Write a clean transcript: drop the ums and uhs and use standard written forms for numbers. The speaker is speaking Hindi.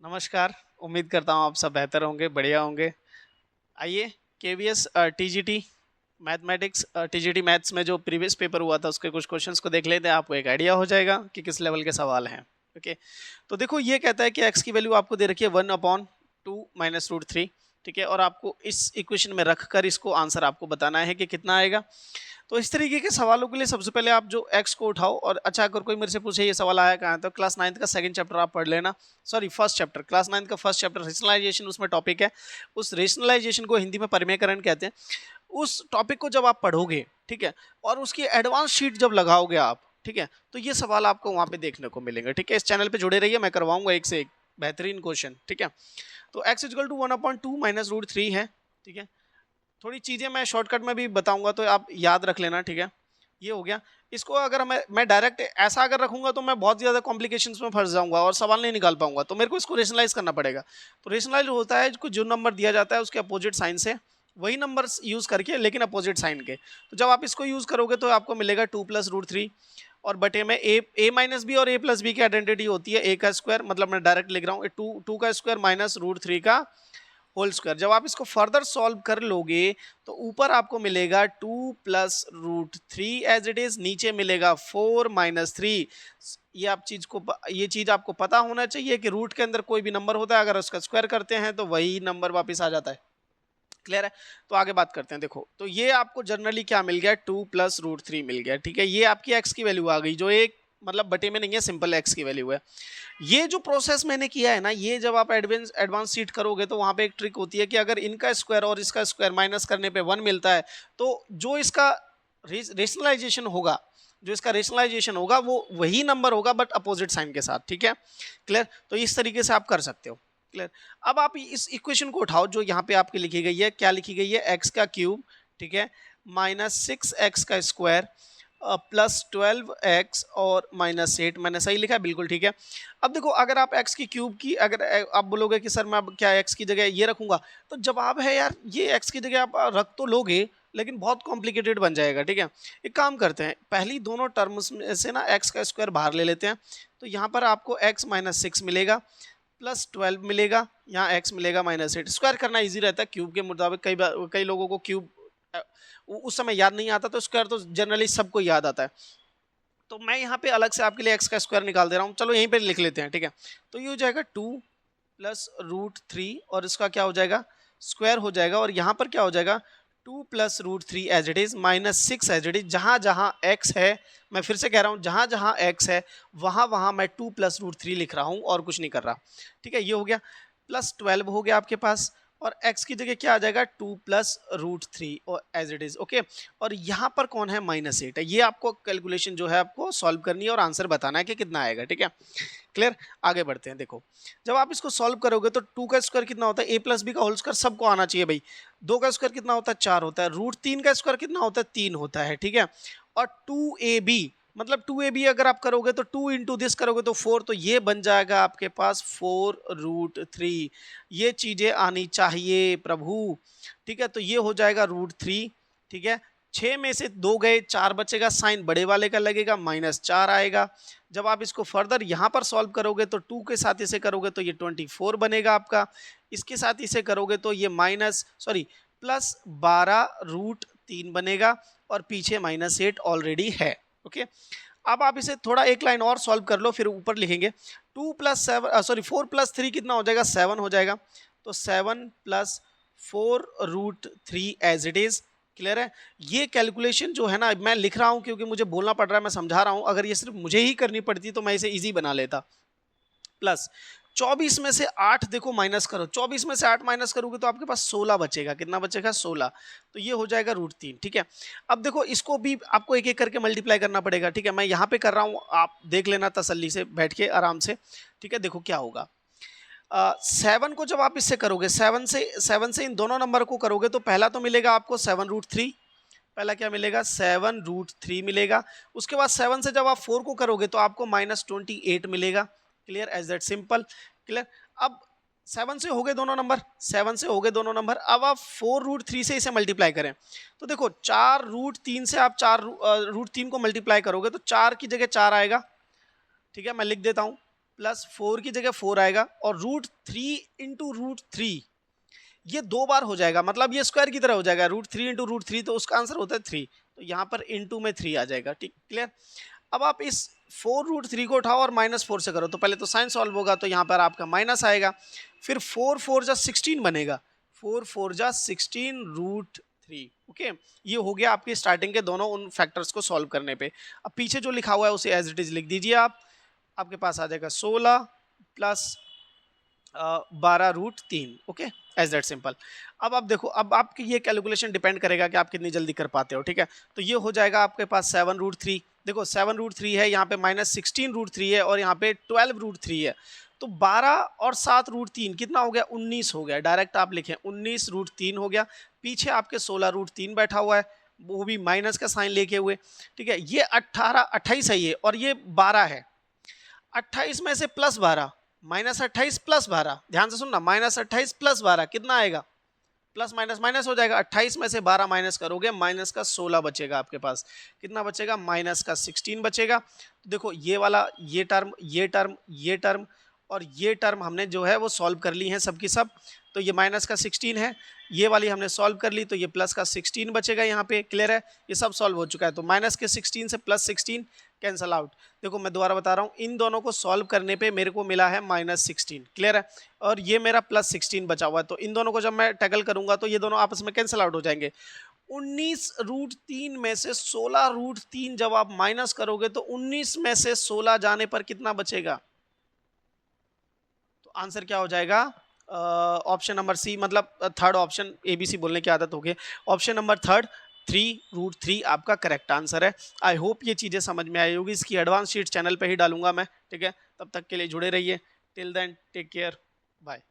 नमस्कार। उम्मीद करता हूँ आप सब बेहतर होंगे, बढ़िया होंगे। आइए KVS TGT mathematics TGT maths में जो प्रीवियस पेपर हुआ था उसके कुछ क्वेश्चंस को देख लेते हैं, आपको एक आइडिया हो जाएगा कि किस लेवल के सवाल हैं। ओके, तो देखो ये कहता है कि x की वैल्यू आपको दे रखी है 1/2 माइनस रूट थ्री। ठीक है, और आपको इस इक्वेशन में रखकर इसको आंसर आपको बताना है कि कितना आएगा। तो इस तरीके के सवालों के लिए सबसे पहले आप जो x को उठाओ, और अच्छा अगर कोई मेरे से पूछे ये सवाल आया कहाँ है, तो क्लास 9th का सेकंड चैप्टर आप पढ़ लेना। Sorry, first chapter, class 9th का फर्स्ट चैप्टर रेशनलाइजेशन, उसमें टॉपिक है। उस रेशनलाइजेशन को हिंदी में परिमेयकरण कहते हैं। उस टॉपिक को जब आप पढ़ोगे, ठीक है, और उसकी एडवांस शीट जब लगाओगे आप, ठीक है, तो ये सवाल आपको वहां पे देखने को मिलेंगे। ठीक है, इस चैनल पे जुड़े रहिए, मैं करवाऊंगा एक से एक बेहतरीन क्वेश्चन। ठीक है, तो x equal to 1/2 minus root three है। ठीक है, थोड़ी चीजें मैं शॉर्टकट में भी बताऊंगा तो आप याद रख लेना। ठीक है, ये हो गया। इसको अगर मैं डायरेक्ट ऐसा अगर रखूंगा तो मैं बहुत ज्यादा कॉम्प्लिकेशंस में फंस जाऊंगा और सवाल नहीं निकाल पाऊंगा, तो मेरे को इसको रेशनलाइज करना पड़ेगा। तो रेशनलाइज होता है जो नंबर दिया जाता है उसके अपोजिट साइन से वही नंबर यूज करके, लेकिन अपोजिट साइन के। तो जब आप इसको यूज करोगे तो आपको मिलेगा 2 प्लस रूट थ्री, और बटे में ए माइनस बी और ए प्लस बी की आइडेंटिटी होती है ए का स्क्वायर, मतलब मैं डायरेक्ट लिख रहा हूँ टू का स्क्वायर माइनस रूट थ्री का होल स्क्वायर। जब आप इसको फर्दर सॉल्व कर लोगे तो ऊपर आपको मिलेगा 2 plus root three as it is, नीचे मिलेगा 4 माइनस थ्री। ये चीज आपको पता होना चाहिए कि रूट के अंदर कोई भी नंबर होता है, अगर उसका स्क्वायर करते हैं तो वही नंबर वापस आ जाता है। क्लियर है? तो आगे बात करते हैं। देखो, तो ये आपको जनरली क्या मिल गया, 2 प्लस रूट थ्री मिल गया। ठीक है, ये आपकी एक्स की वैल्यू आ गई, जो एक मतलब बटे में नहीं है, सिंपल एक्स की वैल्यू है। ये जो प्रोसेस मैंने किया है ना, ये जब आप एडवांस सीट करोगे तो वहां पे एक ट्रिक होती है कि अगर इनका स्क्वायर और इसका स्क्वायर माइनस करने पे 1 मिलता है, तो जो इसका रेशनलाइजेशन होगा, वो वही नंबर होगा बट अपोजिट साइन के साथ। ठीक है, क्लियर? तो इस तरीके से आप कर सकते हो। क्लियर? अब आप इस इक्वेशन को उठाओ जो यहाँ पे आपकी लिखी गई है। क्या लिखी गई है? एक्स का क्यूब, ठीक है, माइनस 6x का स्क्वायर प्लस 12x और माइनस 8। मैंने सही लिखा है? बिल्कुल ठीक है। अब देखो, अगर आप x की क्यूब की, अगर आप बोलोगे कि सर मैं अब क्या x की जगह ये रखूंगा, तो जवाब है यार, ये x की जगह आप रख तो लोगे लेकिन बहुत कॉम्प्लिकेटेड बन जाएगा। ठीक है, एक काम करते हैं, पहली दोनों टर्म्स में से ना x का स्क्वायर बाहर ले लेते हैं। तो यहाँ पर आपको x माइनस सिक्स मिलेगा, प्लस 12 मिलेगा, यहाँ x मिलेगा माइनस 8। स्क्वायर करना इजी रहता है क्यूब के मुताबिक। कई लोगों को क्यूब उस समय याद नहीं आता, तो स्क्वायर तो जनरली सबको याद आता है। तो मैं यहाँ पे अलग से आपके लिए x का स्क्वायर निकाल दे रहा हूँ, चलो यहीं पे लिख लेते हैं। ठीक है, तो ये हो जाएगा 2 प्लस रूट थ्री, और इसका क्या हो जाएगा, स्क्वायर हो जाएगा, और यहाँ पर क्या हो जाएगा, 2 plus root three as it is minus 6 as it is. जहाँ जहाँ x है, मैं फिर से कह रहा हूँ, जहाँ जहाँ x है वहाँ वहाँ मैं 2 प्लस रूट थ्री लिख रहा हूँ और कुछ नहीं कर रहा। ठीक है, ये हो गया, प्लस 12 हो गया आपके पास, और x की जगह क्या आ जाएगा, 2 प्लस रूट थ्री और एज इट इज। ओके, और यहाँ पर कौन है, माइनस 8 है। ये आपको कैलकुलेशन जो है आपको सॉल्व करनी है और आंसर बताना है कि कितना आएगा। ठीक है, क्लियर? आगे बढ़ते हैं। देखो, जब आप इसको सॉल्व करोगे तो 2 का स्क्वायर कितना होता है, ए प्लस बी का होल स्क्वायर सबको आना चाहिए भाई। 2 का स्क्वायर कितना होता है, 4 होता है। रूट 3 का स्क्वायर कितना होता है, 3 होता है। ठीक है, और 2ab, मतलब 2ab अगर आप करोगे तो 2 इंटू दिस करोगे तो 4, तो ये बन जाएगा आपके पास 4 रूट थ्री। ये चीजें आनी चाहिए प्रभु। ठीक है, तो ये हो जाएगा रूट थ्री। ठीक है, 6 में से 2 गए, 4 बचेगा, साइन बड़े वाले का लगेगा, माइनस 4 आएगा। जब आप इसको फर्दर यहाँ पर सॉल्व करोगे तो 2 के साथ इसे करोगे तो ये 24 बनेगा आपका। इसके साथ इसे करोगे तो ये प्लस 12 रूट 3 बनेगा, और पीछे माइनस 8 ऑलरेडी है। ओके, अब आप इसे थोड़ा एक लाइन और सॉल्व कर लो, फिर ऊपर लिखेंगे 4 प्लस थ्री कितना हो जाएगा, 7 हो जाएगा। तो 7 plus 4 root three as it is. Clear है? ये कैलकुलेशन जो है ना, मैं लिख रहा हूं क्योंकि मुझे बोलना पड़ रहा है, मैं समझा रहा हूं। अगर ये सिर्फ मुझे ही करनी पड़ती तो मैं इसे इजी बना लेता। प्लस 24 में से 8 देखो माइनस करो, 24 में से 8 माइनस करोगे तो आपके पास 16 बचेगा। कितना बचेगा, 16। तो ये हो जाएगा रूट 3। ठीक है, अब देखो इसको भी आपको एक एक करके मल्टीप्लाई करना पड़ेगा। ठीक है, मैं यहाँ पे कर रहा हूँ, आप देख लेना तसल्ली से बैठ के आराम से। ठीक है, देखो क्या होगा। 7 को जब आप इससे करोगे, 7 से इन दोनों नंबर को करोगे तो पहला तो मिलेगा आपको 7 रूट थ्री। पहला क्या मिलेगा, 7 रूट थ्री मिलेगा। उसके बाद 7 से जब आप 4 को करोगे तो आपको माइनस 28 मिलेगा। Clear? As that simple. Clear? अब 7 से हो गए दोनों नंबर, 7 से हो गए दोनों नंबर। अब आप 4 रूट थ्री से इसे मल्टीप्लाई करें तो देखो 4 रूट 3 से आप 4 रूट 3 को मल्टीप्लाई करोगे तो 4 की जगह 4 आएगा। ठीक है, मैं लिख देता हूं, प्लस 4 की जगह 4 आएगा और √3 इंटू √3 ये 2 बार हो जाएगा, मतलब ये स्क्वायर की तरह हो जाएगा। √3 इंटू √3 तो उसका आंसर होता है 3, तो यहाँ पर इंटू में 3 आ जाएगा। ठीक, क्लियर। अब आप इस 4√3 को उठाओ और -4 से करो, तो पहले तो साइन सॉल्व होगा, तो यहाँ पर आपका माइनस आएगा, फिर 4 4 जा 16 बनेगा, 4 4 जा 16 √3। ओके, ये हो गया आपके स्टार्टिंग के दोनों उन फैक्टर्स को सॉल्व करने पे। अब पीछे जो लिखा हुआ है उसे एज इट इज लिख दीजिए आप। आपके पास आ जाएगा 16 plus 12√3। Okay, as that simple. अब आप देखो, अब आपकी ये कैलकुलेशन डिपेंड करेगा कि आप कितनी जल्दी कर पाते हो। ठीक है, तो ये हो जाएगा आपके पास 7√3। देखो 7√3 है, यहाँ पे -16√3 है और यहाँ पे 12√3 है, तो 12 और 7√3 कितना हो गया, 19 हो गया। डायरेक्ट आप लिखें 19√3 हो गया। पीछे आपके 16√3 बैठा हुआ है, वो भी माइनस का साइन लेके हुए। ठीक है, ये 28 है ये, और ये 12 है। 28 में से प्लस 12, -28 प्लस 12, ध्यान से सुनना, -28 प्लस 12 कितना आएगा, प्लस माइनस माइनस हो जाएगा। 28 में से 12 माइनस करोगे, माइनस का 16 बचेगा आपके पास। कितना बचेगा, माइनस का 16 बचेगा। तो देखो ये वाला, ये टर्म, ये टर्म, ये टर्म और ये टर्म हमने जो है वो सॉल्व कर ली हैं सबकी सब। तो ये माइनस का 16 है, ये वाली हमने सॉल्व कर ली, तो ये प्लस का 16 बचेगा यहाँ पे। क्लियर है, ये सब सॉल्व हो चुका है। तो माइनस के 16 से प्लस 16 कैंसल आउट। देखो मैं दोबारा बता रहा हूँ, इन दोनों को सॉल्व करने पे मेरे को मिला है -16। क्लियर है, और ये मेरा +16 बचा हुआ है। तो इन दोनों को जब मैं टैकल करूंगा तो ये दोनों आपस में कैंसिल आउट हो जाएंगे। 19√3 में से 16√3 जब आप माइनस करोगे तो 19 में से 16 जाने पर कितना बचेगा, तो आंसर क्या हो जाएगा, ऑप्शन नंबर सी, मतलब थर्ड ऑप्शन। ABC बोलने की आदत हो गई, ऑप्शन नंबर थर्ड 3√3 आपका करेक्ट आंसर है। आई होप ये चीज़ें समझ में आई होगी। इसकी एडवांस शीट चैनल पे ही डालूंगा मैं। ठीक है, तब तक के लिए जुड़े रहिए। Till then take care, bye.